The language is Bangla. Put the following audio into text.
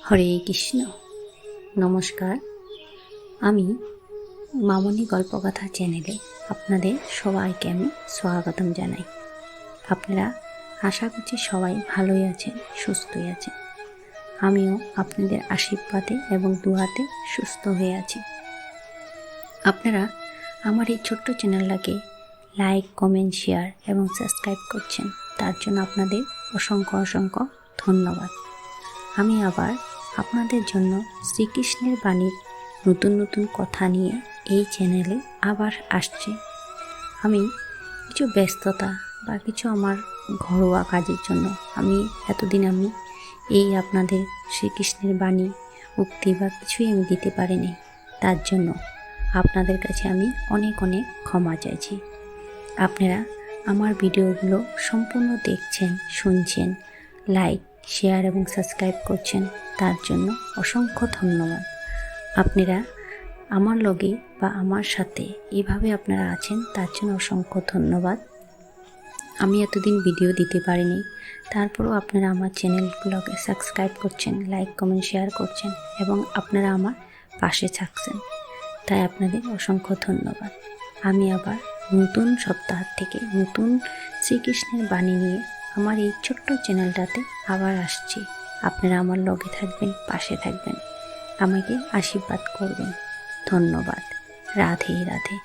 হরে কৃষ্ণ। নমস্কার, আমি মামনি গল্পকথা চ্যানেলে আপনাদের সবাইকে আমি স্বাগতম জানাই। আপনারা আশা করছি সবাই ভালোই আছেন, সুস্থই আছেন। আমিও আপনাদের আশীর্বাদে এবং দুহাতে সুস্থ হয়ে আছি। আপনারা আমার এই ছোট্ট চ্যানেলটাকে লাইক, কমেন্ট, শেয়ার এবং সাবস্ক্রাইব করছেন, তার জন্য আপনাদের অসংখ্য অসংখ্য ধন্যবাদ। আমি আবার আপনাদের জন্য শ্রীকৃষ্ণের বাণীর নতুন নতুন কথা নিয়ে এই চ্যানেলে আবার আসছি। আমি কিছু ব্যস্ততা বা কিছু আমার ঘরোয়া কাজের জন্য এতদিন এই আপনাদের শ্রীকৃষ্ণের বাণী উক্তি বা কিছুই আমি দিতে পারিনি। তার জন্য আপনাদের কাছে আমি অনেক অনেক ক্ষমা চাইছি। আপনারা আমার ভিডিওগুলো সম্পূর্ণ দেখছেন, শুনছেন, লাইক, শেয়ার এবং সাবস্ক্রাইব করছেন, তার জন্য অসংখ্য ধন্যবাদ। আপনারা আমার লগে বা আমার সাথে এভাবে আপনারা আছেন, তার জন্য অসংখ্য ধন্যবাদ। আমি এতদিন ভিডিও দিতে পারিনি, তারপরও আপনারা আমার চ্যানেলগুলোকে সাবস্ক্রাইব করছেন, লাইক, কমেন্ট, শেয়ার করছেন এবং আপনারা আমার পাশে থাকছেন, তাই আপনাদের অসংখ্য ধন্যবাদ। আমি আবার নতুন সপ্তাহ থেকে নতুন শ্রীকৃষ্ণের বাণী নিয়ে আমার এই ছোট্ট চ্যানেলটাতে আবার আসছি। আপনারা আমার লগে থাকবেন, পাশে থাকবেন, আমাকে আশীর্বাদ করবেন। ধন্যবাদ। রাধে রাধে।